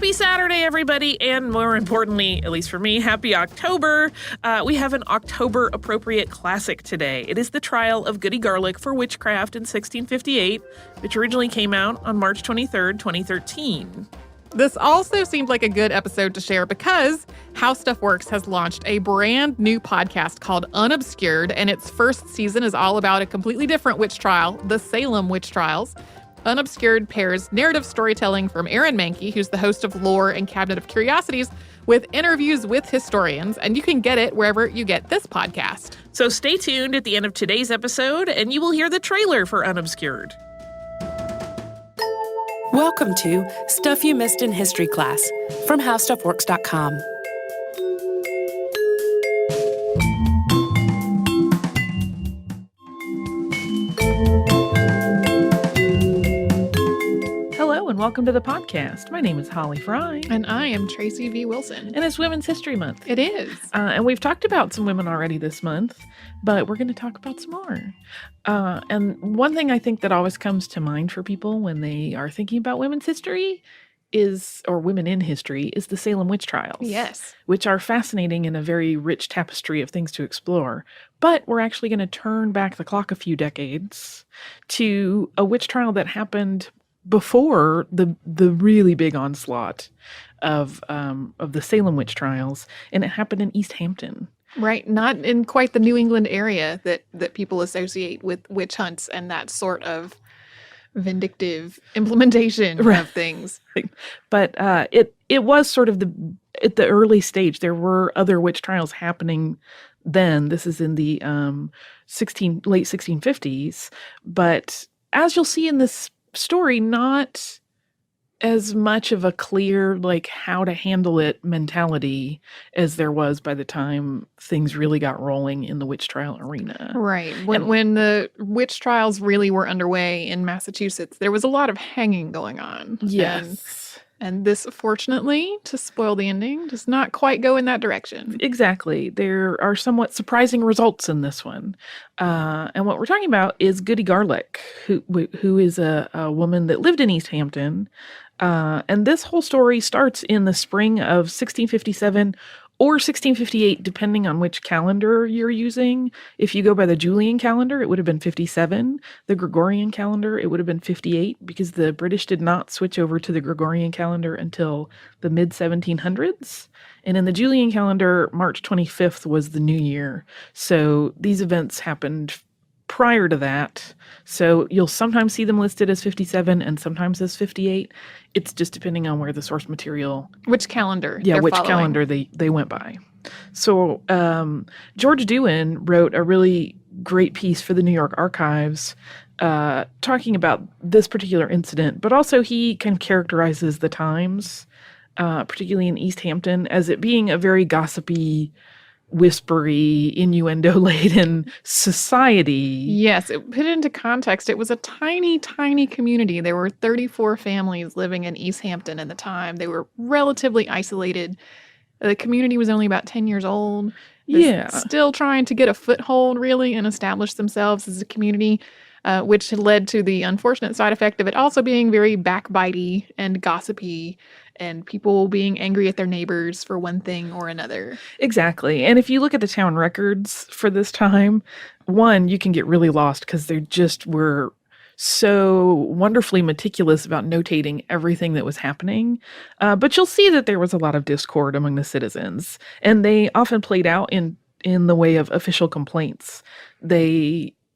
Happy Saturday, everybody, and more importantly, at least for me, happy October. We have an October-appropriate classic today. It is the trial of Goody Garlick for witchcraft in 1658, which originally came out on March 23rd, 2013. This also seemed like a good episode to share because How Stuff Works has launched a brand new podcast called Unobscured, and its first season is all about a completely different witch trial, the Salem witch trials. Unobscured pairs narrative storytelling from Aaron Mahnke, who's the host of Lore and Cabinet of Curiosities, with interviews with historians, and you can get it wherever you get this podcast. So stay tuned at the end of today's episode, and you will hear the trailer for Unobscured. Welcome to Stuff You Missed in History Class from HowStuffWorks.com. Hello and welcome to the podcast. My name is Holly Fry. And I am Tracy V. Wilson. And it's Women's History Month. It is. And we've talked about some women already this month, but we're going to talk about some more. And one thing I think that always comes to mind for people when they are thinking about women's history or women in history, is the Salem witch trials. Yes. Which are fascinating and a very rich tapestry of things to explore. But we're actually going to turn back the clock a few decades to a witch trial that happened before the really big onslaught of the Salem witch trials, and it happened in East Hampton. Right, not in quite the New England area that people associate with witch hunts and that sort of vindictive implementation of things. But it was sort of at the early stage. There were other witch trials happening then. This is in the late 1650s, but as you'll see in this story, not as much of a clear, how to handle it mentality as there was by the time things really got rolling in the witch trial arena. Right. When the witch trials really were underway in Massachusetts, there was a lot of hanging going on. Yes. And this, fortunately, to spoil the ending, does not quite go in that direction. Exactly. There are somewhat surprising results in this one. And what we're talking about is Goody Garlick, who is a woman that lived in East Hampton. And this whole story starts in the spring of 1657 or 1658, depending on which calendar you're using. If you go by the Julian calendar, it would have been 57. The Gregorian calendar, it would have been 58, because the British did not switch over to the Gregorian calendar until the mid-1700s. And in the Julian calendar, March 25th was the new year. So these events happened prior to that. So you'll sometimes see them listed as 57 and sometimes as 58. It's just depending on where the source material... Which calendar calendar they went by. So George Dewan wrote a really great piece for the New York Archives talking about this particular incident, but also he kind of characterizes the times, particularly in East Hampton, as it being a very gossipy, whispery, innuendo-laden society. Yes, put it into context. It was a tiny, tiny community. There were 34 families living in East Hampton at the time. They were relatively isolated. The community was only about 10 years old. Still trying to get a foothold, really, and establish themselves as a community, which had led to the unfortunate side effect of it also being very backbitey and gossipy, and people being angry at their neighbors for one thing or another. Exactly. And if you look at the town records for this time, one, you can get really lost because they just were so wonderfully meticulous about notating everything that was happening. But you'll see that there was a lot of discord among the citizens, and they often played out in the way of official complaints.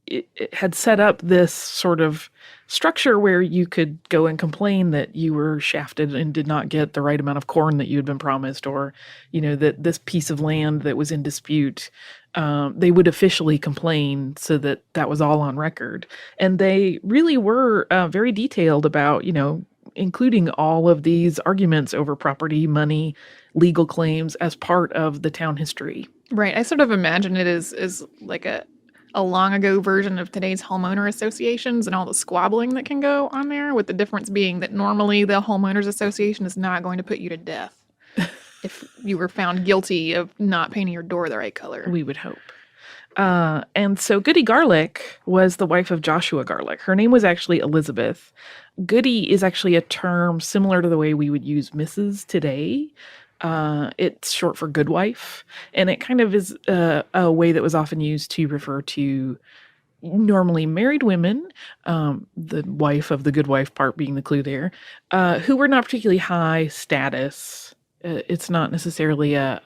It had set up this sort of structure where you could go and complain that you were shafted and did not get the right amount of corn that you had been promised, or, that this piece of land that was in dispute, they would officially complain so that was all on record. And they really were very detailed about, including all of these arguments over property, money, legal claims as part of the town history. Right. I sort of imagine it as like a long ago version of today's homeowner associations and all the squabbling that can go on there, with the difference being that normally the homeowners association is not going to put you to death if you were found guilty of not painting your door the right color. We would hope. And so Goody Garlick was the wife of Joshua Garlick. Her name was actually Elizabeth. Goody is actually a term similar to the way we would use Mrs. today. It's short for good wife, and it kind of is a way that was often used to refer to normally married women, the wife of the good wife part being the clue there, who were not particularly high status. It's not necessarily a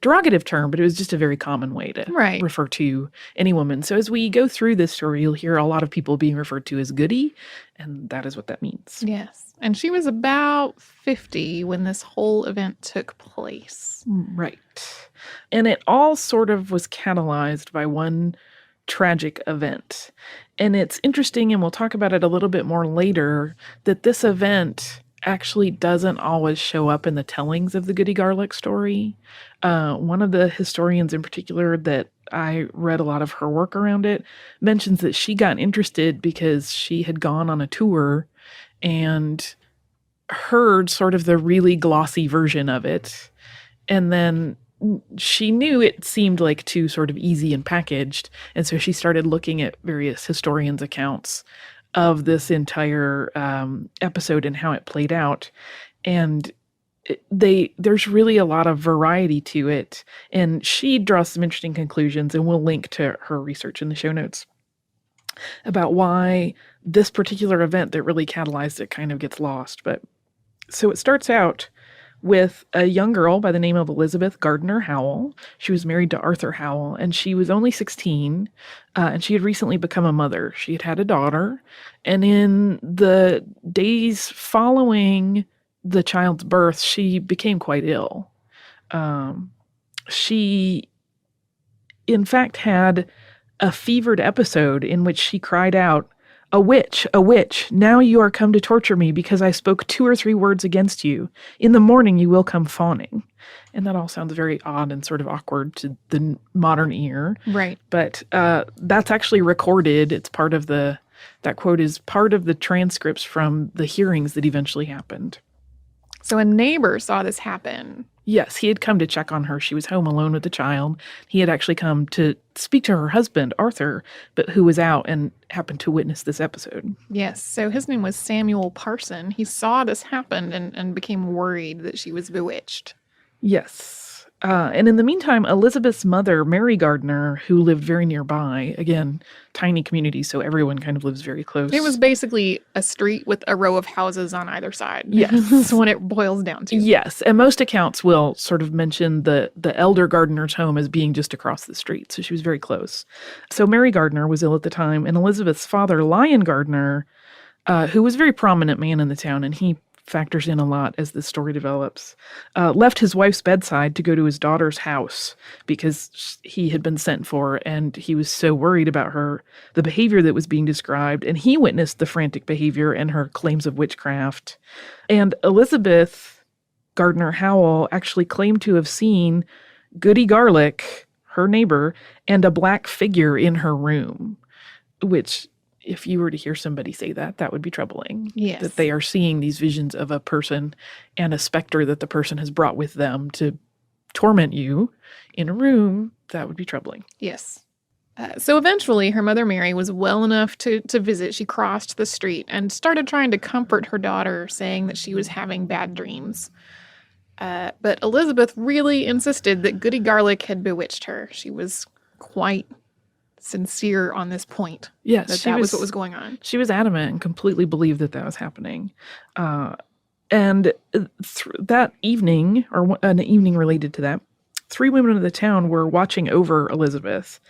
derogative term, but it was just a very common way to refer to any woman. So as we go through this story, you'll hear a lot of people being referred to as Goody, and that is what that means. Yes. And she was about 50 when this whole event took place. Right. And it all sort of was catalyzed by one tragic event. And it's interesting, and we'll talk about it a little bit more later, that this event actually doesn't always show up in the tellings of the Goody Garlick story. One of the historians in particular that I read a lot of her work around it mentions that she got interested because she had gone on a tour and heard sort of the really glossy version of it. And then she knew it seemed like too sort of easy and packaged. And so she started looking at various historians' accounts of this entire episode and how it played out. And there's really a lot of variety to it. And she draws some interesting conclusions, and we'll link to her research in the show notes about why this particular event that really catalyzed it kind of gets lost. But so it starts out with a young girl by the name of Elizabeth Gardiner Howell. She was married to Arthur Howell, and she was only 16, and she had recently become a mother. She had had a daughter, and in the days following the child's birth, she became quite ill. She, in fact, had a fevered episode in which she cried out, a witch, now you are come to torture me because I spoke 2 or 3 words against you. In the morning you will come fawning." And that all sounds very odd and sort of awkward to the modern ear. Right. But that's actually recorded. It's part of that quote is part of the transcripts from the hearings that eventually happened. So a neighbor saw this happen. Yes, he had come to check on her. She was home alone with the child. He had actually come to speak to her husband, Arthur, but who was out and happened to witness this episode. Yes, so his name was Samuel Parson. He saw this happen and became worried that she was bewitched. Yes. And in the meantime, Elizabeth's mother, Mary Gardiner, who lived very nearby, again, tiny community, so everyone kind of lives very close. It was basically a street with a row of houses on either side. Yes. That's what it boils down to. Yes, and most accounts will sort of mention the elder Gardiner's home as being just across the street, so she was very close. So Mary Gardiner was ill at the time, and Elizabeth's father, Lion Gardiner, who was a very prominent man in the town, and he factors in a lot as the story develops, left his wife's bedside to go to his daughter's house because he had been sent for, and he was so worried about the behavior that was being described, and he witnessed the frantic behavior and her claims of witchcraft. And Elizabeth Gardiner Howell actually claimed to have seen Goody Garlick, her neighbor, and a black figure in her room, which, if you were to hear somebody say that, that would be troubling. Yes. That they are seeing these visions of a person and a specter that the person has brought with them to torment you in a room, that would be troubling. Yes. So eventually her mother Mary was well enough to visit. She crossed the street and started trying to comfort her daughter, saying that she was having bad dreams. But Elizabeth really insisted that Goody Garlick had bewitched her. She was quite sincere on this point. Yes, that was what was going on. She was adamant and completely believed that was happening. And that evening, or an evening related to that, 3 women of the town were watching over Elizabeth.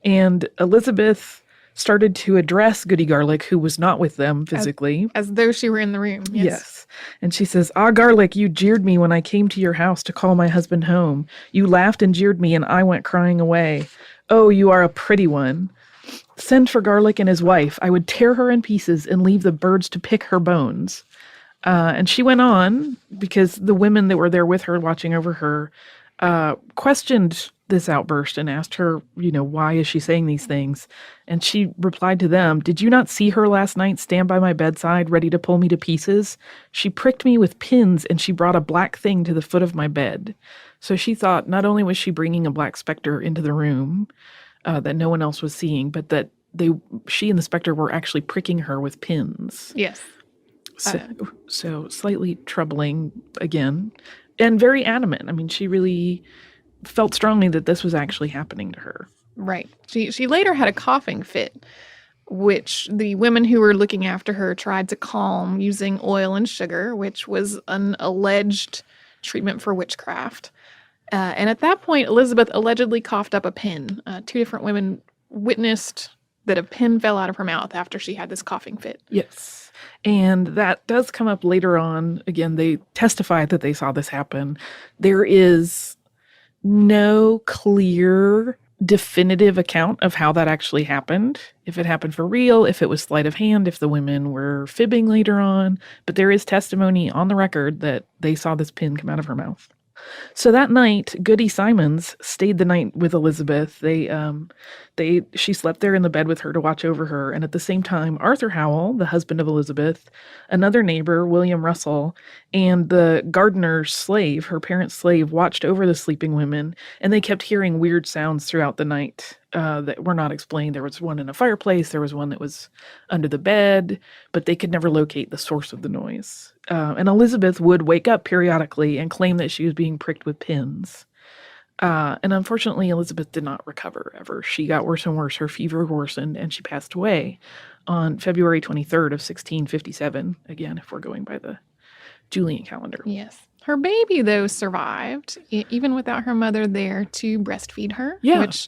And Elizabeth started to address Goody Garlick, who was not with them physically. As though she were in the room. Yes. And she says, "Ah, Garlick, you jeered me when I came to your house to call my husband home. You laughed and jeered me, and I went crying away. Oh, you are a pretty one. Send for Garlick and his wife. I would tear her in pieces and leave the birds to pick her bones." And she went on, because the women that were there with her, watching over her, questioned this outburst and asked her, why is she saying these things? And she replied to them, "Did you not see her last night stand by my bedside, ready to pull me to pieces? She pricked me with pins, and she brought a black thing to the foot of my bed." So she thought not only was she bringing a black specter into the room, that no one else was seeing, but that she and the specter were actually pricking her with pins. Yes. So slightly troubling again, and very adamant. I mean, she really felt strongly that this was actually happening to her. Right. She later had a coughing fit, which the women who were looking after her tried to calm using oil and sugar, which was an alleged treatment for witchcraft. And at that point, Elizabeth allegedly coughed up a pin. 2 different women witnessed that a pin fell out of her mouth after she had this coughing fit. Yes. And that does come up later on. Again, they testified that they saw this happen. There is no clear, definitive account of how that actually happened. If it happened for real, if it was sleight of hand, if the women were fibbing later on. But there is testimony on the record that they saw this pin come out of her mouth. So that night, Goody Simons stayed the night with Elizabeth. She slept there in the bed with her to watch over her. And at the same time, Arthur Howell, the husband of Elizabeth, another neighbor, William Russell, and the Gardiner's slave, her parents' slave, watched over the sleeping women. And they kept hearing weird sounds throughout the night that were not explained. There was one in a fireplace. There was one that was under the bed, but they could never locate the source of the noise. And Elizabeth would wake up periodically and claim that she was being pricked with pins. And unfortunately, Elizabeth did not recover ever. She got worse and worse. Her fever worsened, and she passed away on February 23rd of 1657. Again, if we're going by the Julian calendar. Yes. Her baby, though, survived, even without her mother there to breastfeed her. Yeah. Which,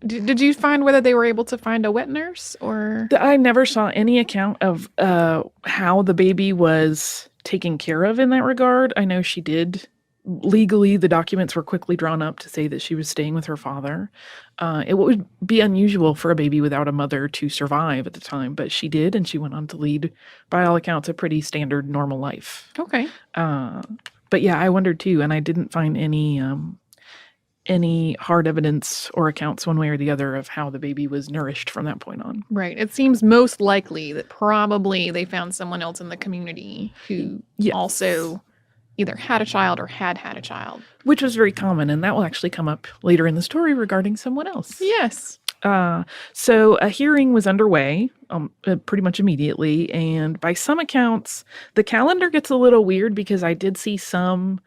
did you find whether they were able to find a wet nurse or? I never saw any account of how the baby was taken care of in that regard. I know she did. Legally, the documents were quickly drawn up to say that she was staying with her father. It would be unusual for a baby without a mother to survive at the time, but she did, and she went on to lead, by all accounts, a pretty standard, normal life. Okay. But yeah, I wondered too, and I didn't find any hard evidence or accounts one way or the other of how the baby was nourished from that point on. Right. It seems most likely that probably they found someone else in the community who also either had a child or had a child. Which was very common, and that will actually come up later in the story regarding someone else. Yes. So a hearing was underway pretty much immediately, and by some accounts, the calendar gets a little weird because I did see some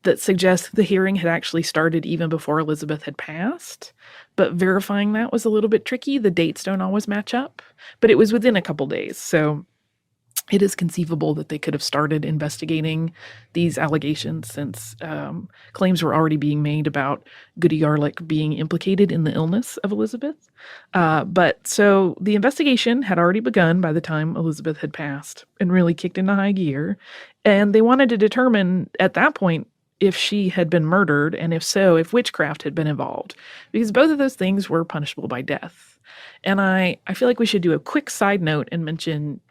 that suggest the hearing had actually started even before Elizabeth had passed, but verifying that was a little bit tricky. The dates don't always match up, but it was within a couple days, so it is conceivable that they could have started investigating these allegations since claims were already being made about Goody Garlick being implicated in the illness of Elizabeth. But so the investigation had already begun by the time Elizabeth had passed and really kicked into high gear. And they wanted to determine at that point if she had been murdered, and if so, if witchcraft had been involved, because both of those things were punishable by death. And I feel like we should do a quick side note and mention,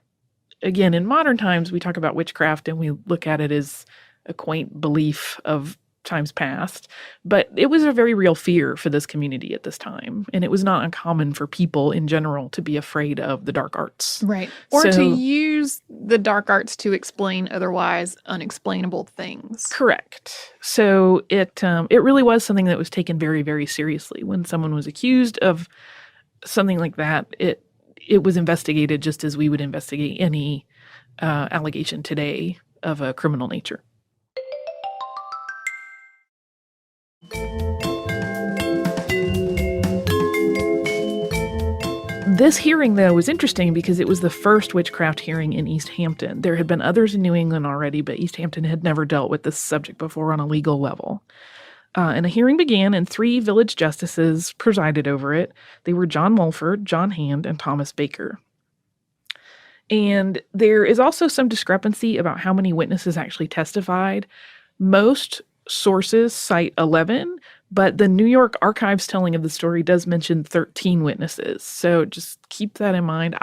again, in modern times, we talk about witchcraft and we look at it as a quaint belief of times past, but it was a very real fear for this community at this time. And it was not uncommon for people in general to be afraid of the dark arts. Right. Or to use the dark arts to explain otherwise unexplainable things. Correct. So it really was something that was taken very, very seriously. When someone was accused of something like that, it was investigated just as we would investigate any allegation today of a criminal nature. This hearing, though, was interesting because it was the first witchcraft hearing in East Hampton. There had been others in New England already, but East Hampton had never dealt with this subject before on a legal level. And a hearing began, and 3 village justices presided over it. They were John Mulford, John Hand, and Thomas Baker. And there is also some discrepancy about how many witnesses actually testified. Most sources cite 11, but the New York Archives telling of the story does mention 13 witnesses. So just keep that in mind.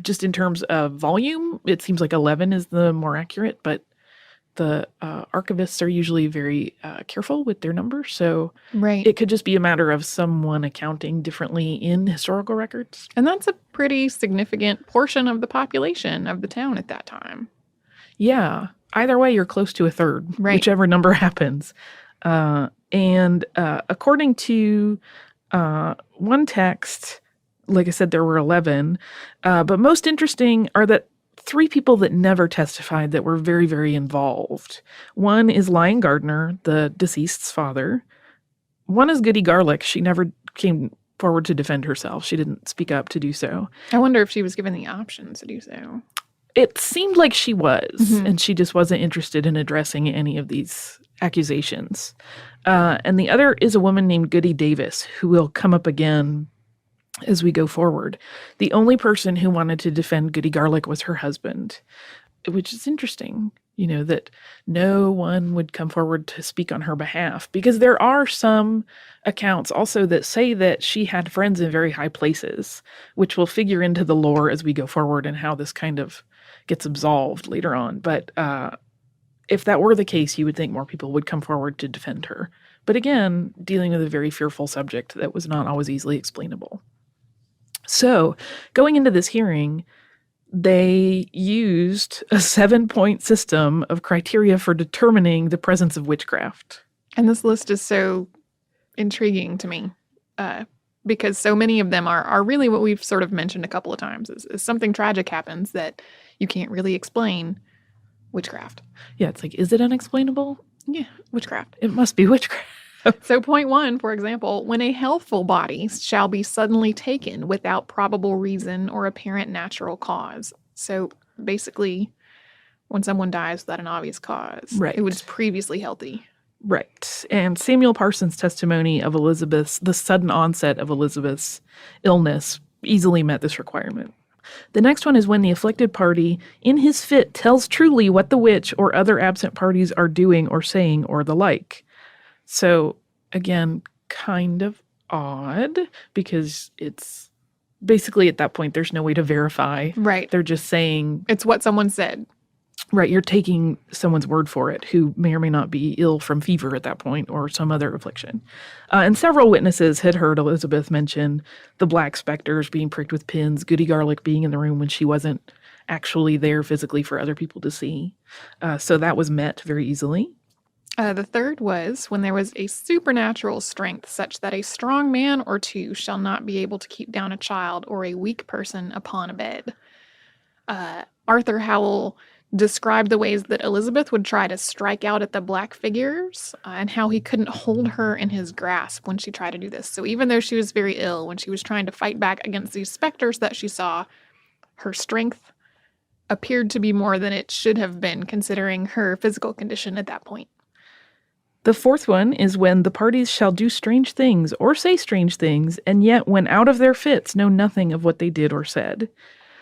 Just in terms of volume, it seems like 11 is the more accurate, but the archivists are usually very careful with their numbers. So it could just be a matter of someone accounting differently in historical records. And that's a pretty significant portion of the population of the town at that time. Yeah. Either way, you're close to a third, whichever number happens. And according to One text, like I said, there were 11, but most interesting are that 3 people that never testified that were very, very involved. One is Lion Gardiner, the deceased's father. One is Goody Garlick. She never came forward to defend herself. She didn't speak up to do so. I wonder if she was given the option to do so. It seemed like she was, and she just wasn't interested in addressing any of these accusations. And the other is a woman named Goody Davis, who will come up again as we go forward. The only person who wanted to defend Goody Garlick was her husband, which is interesting, that no one would come forward to speak on her behalf, because there are some accounts also that say that she had friends in very high places, which will figure into the lore as we go forward and how this kind of gets absolved later on. But if that were the case, you would think more people would come forward to defend her. But again, dealing with a very fearful subject that was not always easily explainable. So, going into this hearing, they used a 7-point system of criteria for determining the presence of witchcraft. And this list is so intriguing to me because so many of them are really what we've sort of mentioned a couple of times. Is something tragic happens that you can't really explain, witchcraft. Yeah, it's like, is it unexplainable? Yeah, witchcraft. It must be witchcraft. So point 1, for example, when a healthful body shall be suddenly taken without probable reason or apparent natural cause. So basically, when someone dies without an obvious cause, right, it was previously healthy. Right. And Samuel Parsons' testimony of the sudden onset of Elizabeth's illness easily met this requirement. The next one is when the afflicted party, in his fit, tells truly what the witch or other absent parties are doing or saying or the like. So, again, kind of odd, because it's basically at that point, there's no way to verify. Right. They're just saying... It's what someone said. Right. You're taking someone's word for it, who may or may not be ill from fever at that point or some other affliction. And several witnesses had heard Elizabeth mention the black specters being pricked with pins, Goody Garlick being in the room when she wasn't actually there physically for other people to see. So that was met very easily. The third was when there was a supernatural strength such that a strong man or two shall not be able to keep down a child or a weak person upon a bed. Arthur Howell described the ways that Elizabeth would try to strike out at the black figures and how he couldn't hold her in his grasp when she tried to do this. So even though she was very ill, when she was trying to fight back against these specters that she saw, her strength appeared to be more than it should have been considering her physical condition at that point. The fourth one is when the parties shall do strange things or say strange things, and yet when out of their fits know nothing of what they did or said.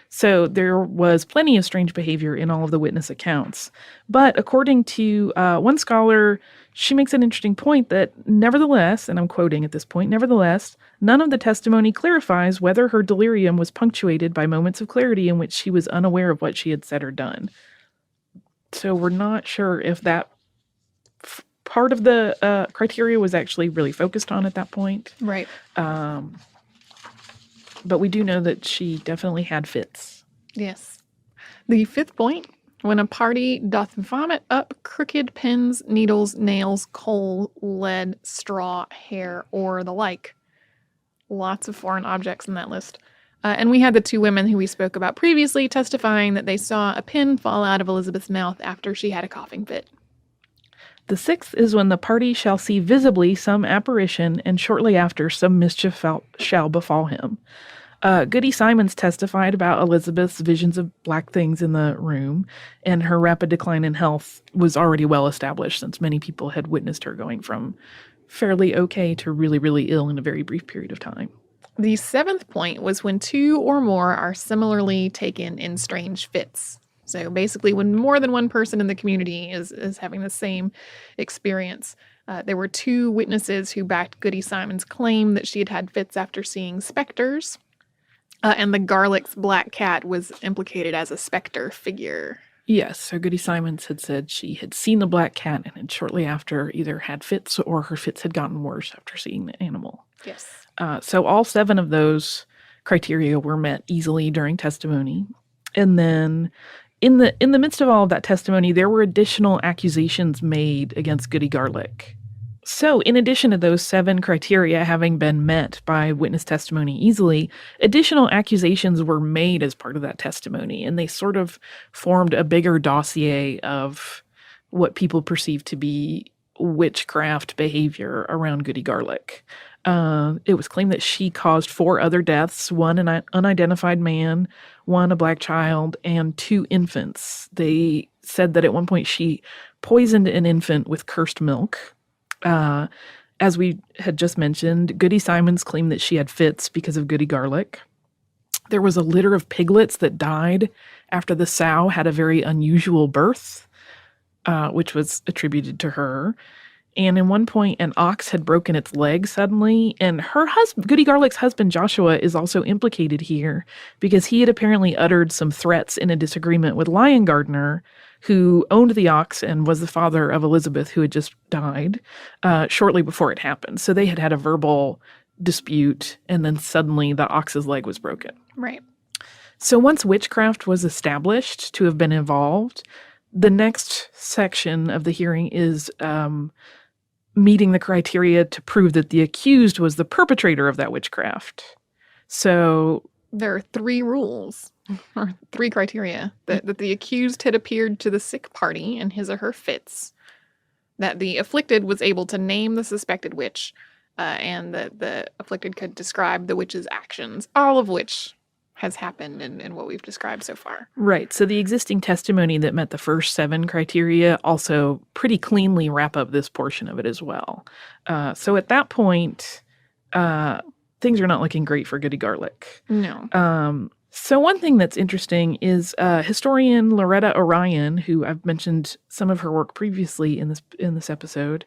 So there was plenty of strange behavior in all of the witness accounts. But according to one scholar, she makes an interesting point that nevertheless, and I'm quoting at this point, nevertheless, none of the testimony clarifies whether her delirium was punctuated by moments of clarity in which she was unaware of what she had said or done. So we're not sure if that part of the criteria was actually really focused on at that point. Right. But we do know that she definitely had fits. Yes. The fifth point, when a party doth vomit up crooked pins, needles, nails, coal, lead, straw, hair, or the like. Lots of foreign objects in that list. And we had the 2 women who we spoke about previously testifying that they saw a pin fall out of Elizabeth's mouth after she had a coughing fit. The sixth is when the party shall see visibly some apparition, and shortly after some mischief shall befall him. Goody Simons testified about Elizabeth's visions of black things in the room, and her rapid decline in health was already well established since many people had witnessed her going from fairly okay to really, really ill in a very brief period of time. The 7th point was when 2 or more are similarly taken in strange fits. So basically, when more than one person in the community is having the same experience. There were 2 witnesses who backed Goody Simons' claim that she had had fits after seeing specters. And the Garlick's black cat was implicated as a specter figure. Yes, so Goody Simons had said she had seen the black cat and had shortly after either had fits or her fits had gotten worse after seeing the animal. Yes. So all 7 of those criteria were met easily during testimony. And then in the midst of all of that testimony, there were additional accusations made against Goody Garlick. So, in addition to those 7 criteria having been met by witness testimony easily, additional accusations were made as part of that testimony, and they sort of formed a bigger dossier of what people perceived to be witchcraft behavior around Goody Garlick. It was claimed that she caused 4 other deaths, 1 an unidentified man, 1 a black child, and 2 infants. They said that at one point she poisoned an infant with cursed milk. As we had just mentioned, Goody Simons claimed that she had fits because of Goody Garlick. There was a litter of piglets that died after the sow had a very unusual birth, which was attributed to her. And in one point, an ox had broken its leg suddenly, and her husband, Goody Garlick's husband, Joshua, is also implicated here because he had apparently uttered some threats in a disagreement with Lion Gardiner, who owned the ox and was the father of Elizabeth, who had just died shortly before it happened. So they had had a verbal dispute, and then suddenly the ox's leg was broken. Right. So once witchcraft was established to have been involved, the next section of the hearing is meeting the criteria to prove that the accused was the perpetrator of that witchcraft. So there are 3 rules, or 3 criteria, that the accused had appeared to the sick party in his or her fits, that the afflicted was able to name the suspected witch, and that the afflicted could describe the witch's actions, all of which has happened in what we've described so far. Right. So the existing testimony that met the first 7 criteria also pretty cleanly wrap up this portion of it as well. So at that point, things are not looking great for Goody Garlick. No. So one thing that's interesting is historian Loretta Orion, who I've mentioned some of her work previously in this episode,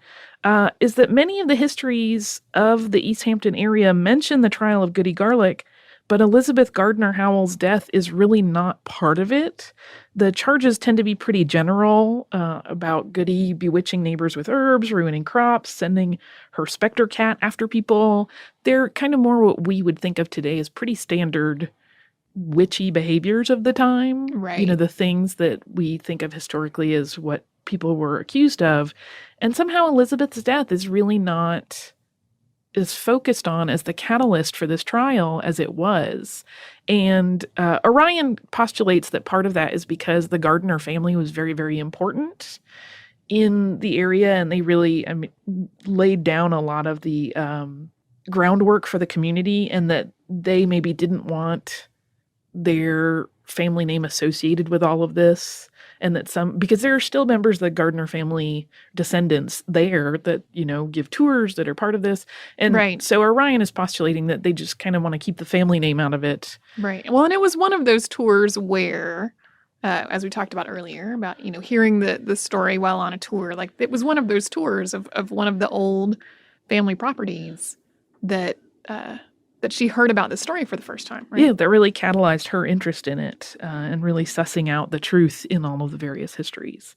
is that many of the histories of the East Hampton area mention the trial of Goody Garlick, but Elizabeth Gardner Howell's death is really not part of it. The charges tend to be pretty general about Goody bewitching neighbors with herbs, ruining crops, sending her specter cat after people. They're kind of more what we would think of today as pretty standard witchy behaviors of the time. Right. You know, the things that we think of historically as what people were accused of. And somehow Elizabeth's death is really not as focused on as the catalyst for this trial as it was. And Orion postulates that part of that is because the Gardiner family was very, very important in the area, and they really laid down a lot of the groundwork for the community, and that they maybe didn't want their family name associated with all of this. And that because there are still members of the Gardiner family descendants there that, give tours that are part of this. And right. So Orion is postulating that they just kind of want to keep the family name out of it. Right. Well, and it was one of those tours where, as we talked about earlier, about, hearing the story while on a tour, like it was one of those tours of one of the old family properties that she heard about the story for the first time, right? Yeah, that really catalyzed her interest in it and really sussing out the truth in all of the various histories.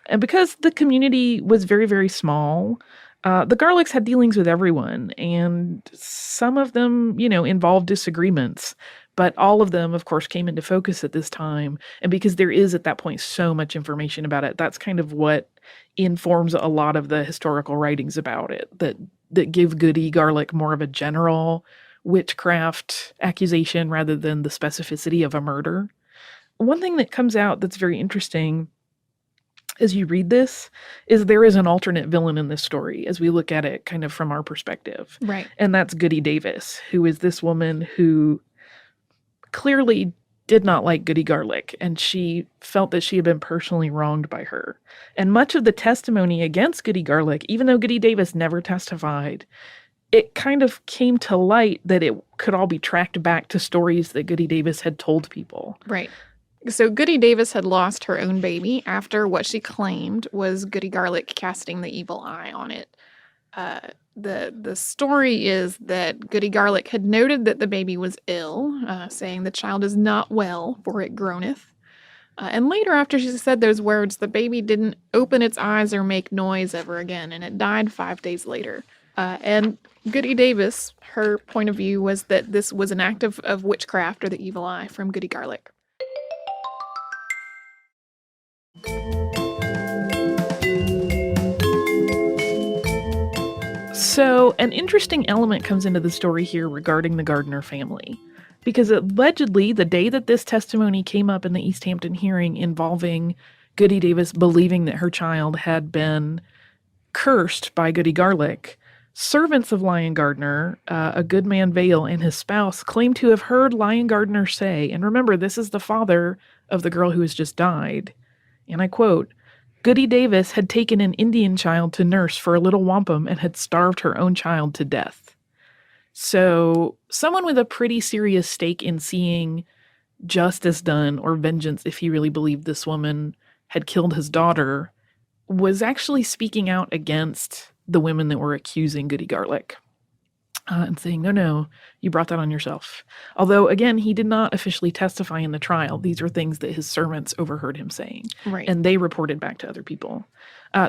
And because the community was very, very small, the Garlicks had dealings with everyone, and some of them, involved disagreements. But all of them, of course, came into focus at this time. And because there is at that point so much information about it, that's kind of what informs a lot of the historical writings about it that give Goody Garlick more of a general witchcraft accusation rather than the specificity of a murder. One thing that comes out that's very interesting as you read this is there is an alternate villain in this story as we look at it kind of from our perspective. Right. And that's Goody Davis, who is this woman who clearly did not like Goody Garlick, and she felt that she had been personally wronged by her. And much of the testimony against Goody Garlick, even though Goody Davis never testified, it kind of came to light that it could all be tracked back to stories that Goody Davis had told people. Right. So Goody Davis had lost her own baby after what she claimed was Goody Garlick casting the evil eye on it. The story is that Goody Garlick had noted that the baby was ill, saying the child is not well, for it groaneth. And later, after she said those words, the baby didn't open its eyes or make noise ever again, and it died 5 days later. And Goody Davis, her point of view was that this was an act of witchcraft or the evil eye from Goody Garlick. So an interesting element comes into the story here regarding the Gardiner family. Because allegedly, the day that this testimony came up in the East Hampton hearing involving Goody Davis believing that her child had been cursed by Goody Garlick, servants of Lion Gardiner, a good man Vale and his spouse, claimed to have heard Lion Gardiner say, and remember, this is the father of the girl who has just died, and I quote, Goody Davis had taken an Indian child to nurse for a little wampum and had starved her own child to death. So someone with a pretty serious stake in seeing justice done or vengeance, if he really believed this woman had killed his daughter, was actually speaking out against the women that were accusing Goody Garlick and saying, no, you brought that on yourself. Although, again, he did not officially testify in the trial. These are things that his servants overheard him saying. Right. And they reported back to other people.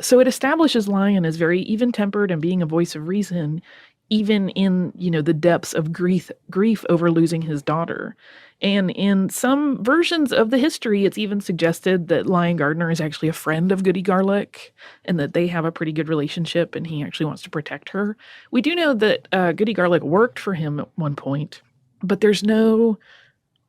So it establishes Lion as very even-tempered and being a voice of reason, even in, the depths of grief over losing his daughter. And in some versions of the history, it's even suggested that Lion Gardiner is actually a friend of Goody Garlick and that they have a pretty good relationship and he actually wants to protect her. We do know that Goody Garlick worked for him at one point, but there's no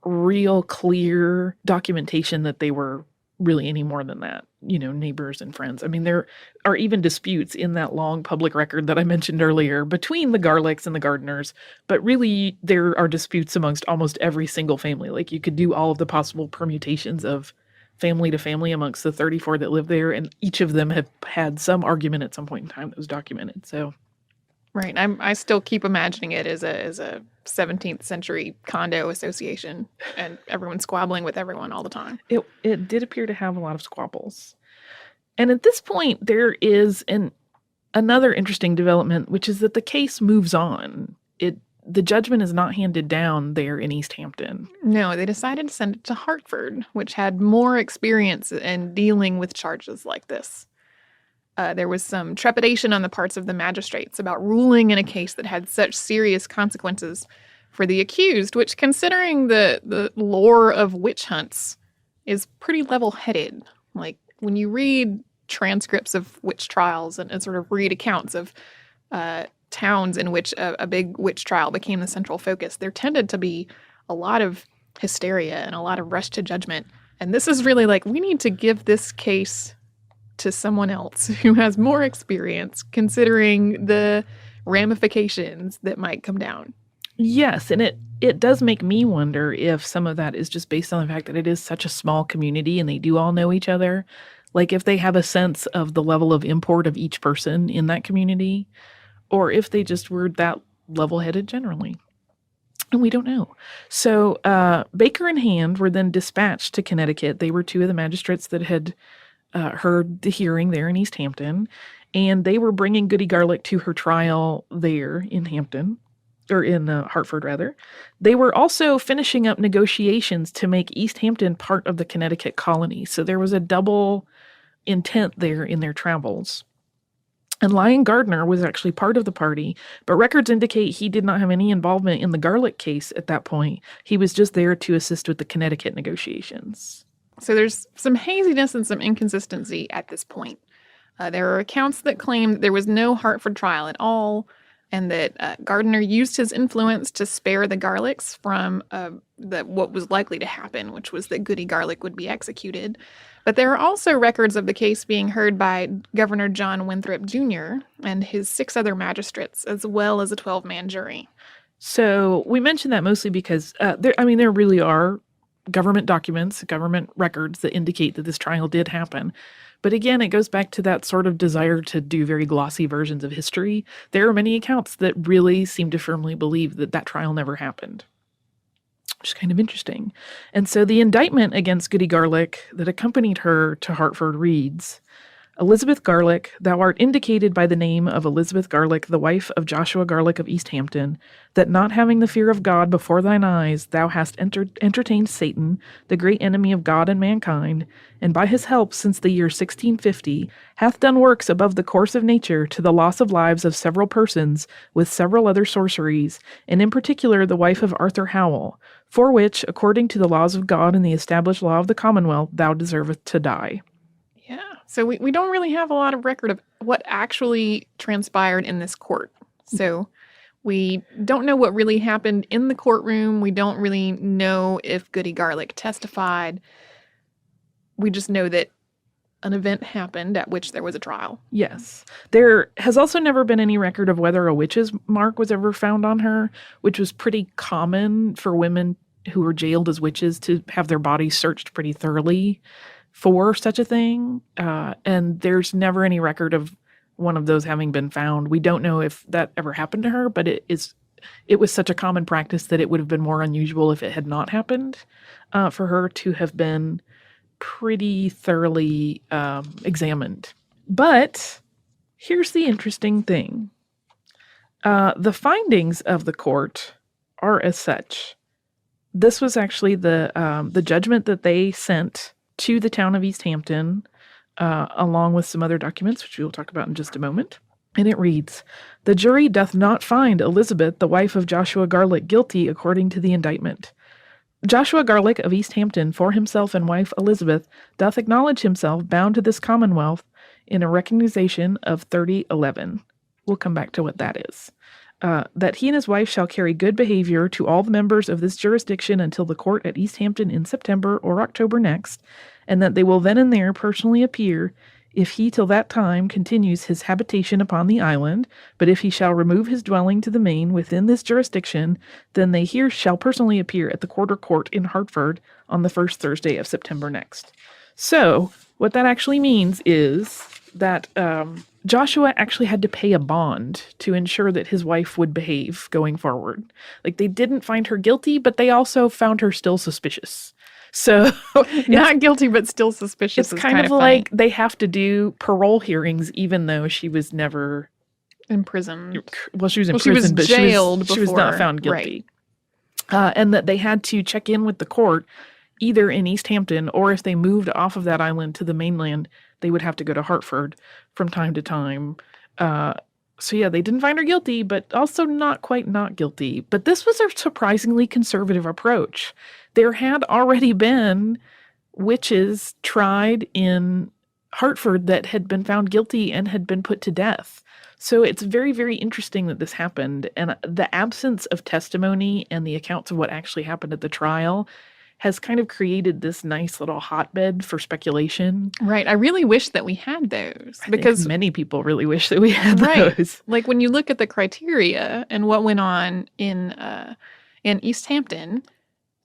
real clear documentation that they were really any more than that, neighbors and friends. I mean, there are even disputes in that long public record that I mentioned earlier between the Garlicks and the Gardiners, but really there are disputes amongst almost every single family. Like you could do all of the possible permutations of family to family amongst the 34 that live there, and each of them have had some argument at some point in time that was documented. So, right. I still keep imagining it as a 17th century condo association and everyone squabbling with everyone all the time. It did appear to have a lot of squabbles. And at this point, there is another interesting development, which is that the case moves on. The judgment is not handed down there in East Hampton. No, they decided to send it to Hartford, which had more experience in dealing with charges like this. There was some trepidation on the parts of the magistrates about ruling in a case that had such serious consequences for the accused, which, considering the lore of witch hunts, is pretty level-headed. Like, when you read transcripts of witch trials and sort of read accounts of towns in which a big witch trial became the central focus, there tended to be a lot of hysteria and a lot of rush to judgment. And this is really like, we need to give this case to someone else who has more experience, considering the ramifications that might come down. Yes, and it does make me wonder if some of that is just based on the fact that it is such a small community and they do all know each other. Like if they have a sense of the level of import of each person in that community, or if they just were that level-headed generally. And we don't know. So Baker and Hand were then dispatched to Connecticut. They were two of the magistrates that had heard the hearing there in East Hampton, and they were bringing Goody Garlick to her trial there in Hampton, or in Hartford, rather. They were also finishing up negotiations to make East Hampton part of the Connecticut colony, so there was a double intent there in their travels. And Lion Gardiner was actually part of the party, but records indicate he did not have any involvement in the Garlick case at that point. He was just there to assist with the Connecticut negotiations. So there's some haziness and some inconsistency at this point. There are accounts that claim that there was no Hartford trial at all, and that Gardiner used his influence to spare the Garlicks from what was likely to happen, which was that Goody Garlick would be executed. But there are also records of the case being heard by Governor John Winthrop Jr. and his 6 other magistrates, as well as a 12-man jury. So we mention that mostly because there really are government documents, government records that indicate that this trial did happen. But again, it goes back to that sort of desire to do very glossy versions of history. There are many accounts that really seem to firmly believe that that trial never happened, which is kind of interesting. And so the indictment against Goody Garlick that accompanied her to Hartford reads, Elizabeth Garlick, thou art indicated by the name of Elizabeth Garlick, the wife of Joshua Garlick of East Hampton, that not having the fear of God before thine eyes, thou hast entertained Satan, the great enemy of God and mankind, and by his help since the year 1650, hath done works above the course of nature to the loss of lives of several persons, with several other sorceries, and in particular the wife of Arthur Howell, for which, according to the laws of God and the established law of the Commonwealth, thou deservest to die. Yeah. So we don't really have a lot of record of what actually transpired in this court. So we don't know what really happened in the courtroom. We don't really know if Goody Garlick testified. We just know that an event happened at which there was a trial. Yes. There has also never been any record of whether a witch's mark was ever found on her, which was pretty common for women who were jailed as witches to have their bodies searched pretty thoroughly for such a thing. And there's never any record of one of those having been found. We don't know if that ever happened to her, but it was such a common practice that it would have been more unusual if it had not happened for her to have been pretty thoroughly examined. But here's the interesting thing. The findings of the court are as such. This was actually the judgment that they sent to the town of East Hampton, along with some other documents, which we will talk about in just a moment. And it reads, "The jury doth not find Elizabeth, the wife of Joshua Garlick, guilty according to the indictment. Joshua Garlick of East Hampton, for himself and wife Elizabeth, doth acknowledge himself bound to this commonwealth in a recognition of 3011. We'll come back to what that is. That he and his wife shall carry good behavior to all the members of this jurisdiction until the court at East Hampton in September or October next, and that they will then and there personally appear if he till that time continues his habitation upon the island, but if he shall remove his dwelling to the main within this jurisdiction, then they here shall personally appear at the quarter court in Hartford on the first Thursday of September next." So what that actually means is that Joshua actually had to pay a bond to ensure that his wife would behave going forward. Like, they didn't find her guilty, but they also found her still suspicious. So not guilty, but still suspicious. It's kind of like they have to do parole hearings, even though she was never imprisoned. Well, she was in prison, but jailed she was not found guilty. Right. And that they had to check in with the court either in East Hampton, or if they moved off of that island to the mainland, they would have to go to Hartford from time to time. So yeah, they didn't find her guilty, but also not quite not guilty. But this was a surprisingly conservative approach. There had already been witches tried in Hartford that had been found guilty and had been put to death. So it's very, very interesting that this happened. And the absence of testimony and the accounts of what actually happened at the trial has kind of created this nice little hotbed for speculation. Right. I really wish that we had those. Because many people really wish that we had those. Like, when you look at the criteria and what went on in East Hampton,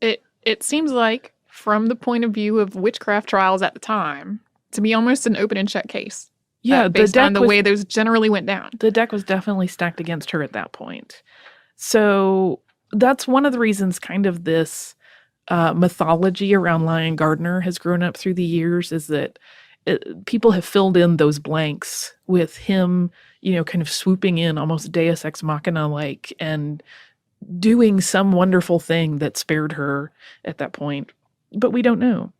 it seems like, from the point of view of witchcraft trials at the time, to be almost an open and shut case. Yeah, based on the way those generally went down. The deck was definitely stacked against her at that point. So that's one of the reasons kind of this mythology around Lion Gardiner has grown up through the years, is that people have filled in those blanks with him, kind of swooping in almost Deus Ex Machina-like and doing some wonderful thing that spared her at that point. But we don't know.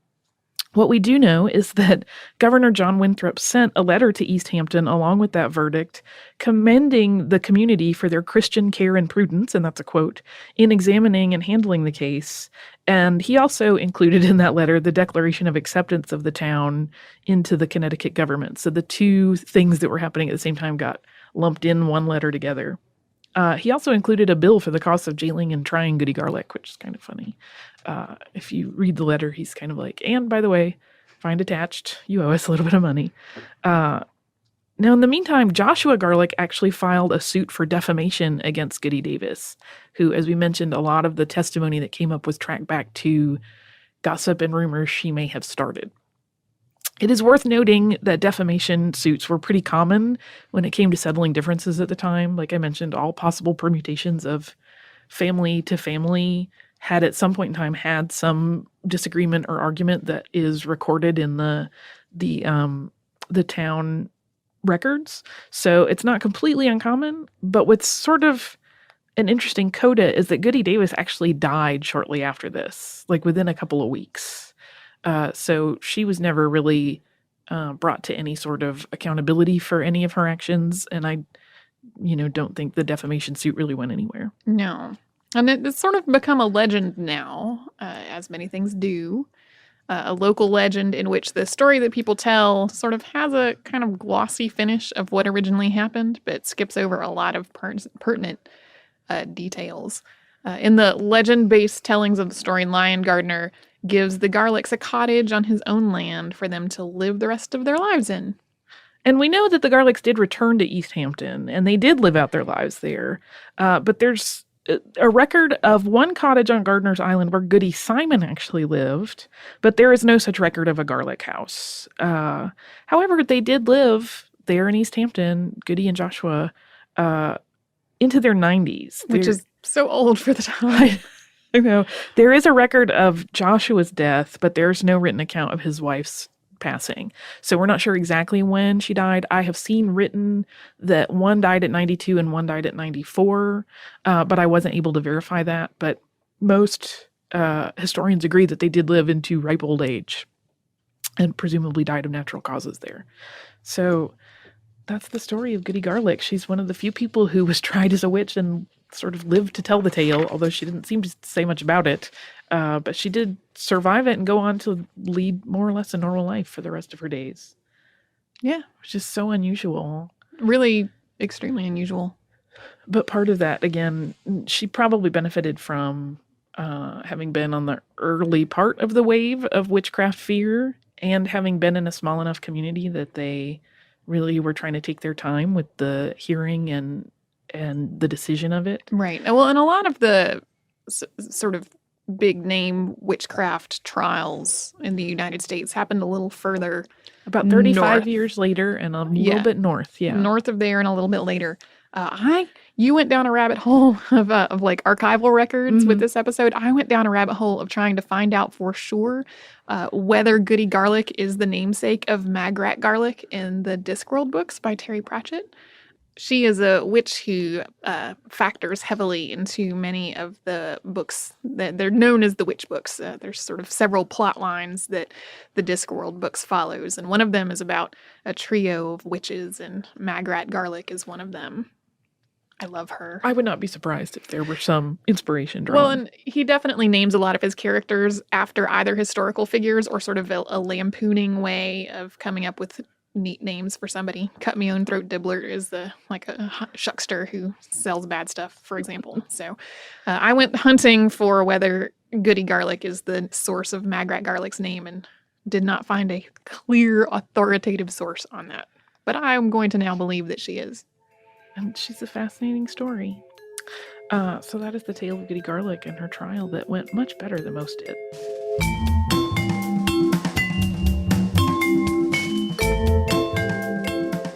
What we do know is that Governor John Winthrop sent a letter to East Hampton along with that verdict, commending the community for their Christian care and prudence, and that's a quote, in examining and handling the case. And he also included in that letter the declaration of acceptance of the town into the Connecticut government. So the two things that were happening at the same time got lumped in one letter together. He also included a bill for the cost of jailing and trying Goody Garlick, which is kind of funny. If you read the letter, he's kind of like, and by the way, find attached, you owe us a little bit of money. Now, in the meantime, Joshua Garlick actually filed a suit for defamation against Goody Davis, who, as we mentioned, a lot of the testimony that came up was tracked back to gossip and rumors she may have started. It is worth noting that defamation suits were pretty common when it came to settling differences at the time. Like I mentioned, all possible permutations of family to family had at some point in time had some disagreement or argument that is recorded in the town records. So it's not completely uncommon, but what's sort of an interesting coda is that Goody Davis actually died shortly after this, like within a couple of weeks. So she was never really brought to any sort of accountability for any of her actions. And I, don't think the defamation suit really went anywhere. No. And it's sort of become a legend now, as many things do. a local legend in which the story that people tell sort of has a kind of glossy finish of what originally happened, but skips over a lot of pertinent details. In the legend-based tellings of the story, Lion Gardiner gives the Garlicks a cottage on his own land for them to live the rest of their lives in. And we know that the Garlicks did return to East Hampton, and they did live out their lives there. But there's a record of one cottage on Gardiner's Island where Goody Simon actually lived, but there is no such record of a Garlick house. However, they did live there in East Hampton, Goody and Joshua, into their 90s. Which is so old for the time. I know. There is a record of Joshua's death, but there's no written account of his wife's passing. So we're not sure exactly when she died. I have seen written that one died at 92 and one died at 94, but I wasn't able to verify that. But most historians agree that they did live into ripe old age and presumably died of natural causes there. So that's the story of Goody Garlick. She's one of the few people who was tried as a witch and sort of lived to tell the tale, although she didn't seem to say much about it. But she did survive it and go on to lead more or less a normal life for the rest of her days. Yeah. Which is so unusual. Really extremely unusual. But part of that, again, she probably benefited from having been on the early part of the wave of witchcraft fear and having been in a small enough community that they really were trying to take their time with the hearing and the decision of it. Right. Well, and a lot of the sort of big name witchcraft trials in the United States happened a little further. About 35 north. Years later and a little bit north. Yeah. North of there and a little bit later. You went down a rabbit hole of like archival records with this episode. I went down a rabbit hole of trying to find out for sure whether Goody Garlick is the namesake of Magrat Garlick in the Discworld books by Terry Pratchett. She is a witch who factors heavily into many of the books that they're known as the witch books. There's sort of several plot lines that the Discworld books follows, and one of them is about a trio of witches, and Magrat Garlick is one of them. I love her. I would not be surprised if there were some inspiration drawn. Well, and he definitely names a lot of his characters after either historical figures or sort of a lampooning way of coming up with neat names for somebody. Cut Me Own Throat Dibbler is like a shuckster who sells bad stuff, for example. So I went hunting for whether Goody Garlick is the source of Magrat Garlick's name and did not find a clear, authoritative source on that. But I'm going to now believe that she is. And she's a fascinating story. So that is the tale of Goody Garlick and her trial that went much better than most did.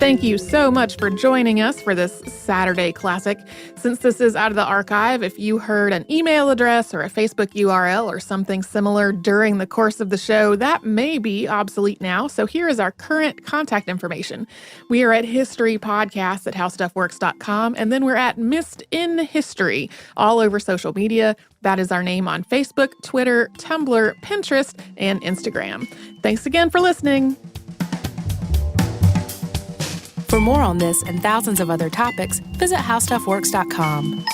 Thank you so much for joining us for this Saturday Classic. Since this is out of the archive, if you heard an email address or a Facebook URL or something similar during the course of the show, that may be obsolete now. So here is our current contact information. We are at historypodcast@howstuffworks.com, and then we're at Missed in History all over social media. That is our name on Facebook, Twitter, Tumblr, Pinterest, and Instagram. Thanks again for listening. For more on this and thousands of other topics, visit howstuffworks.com.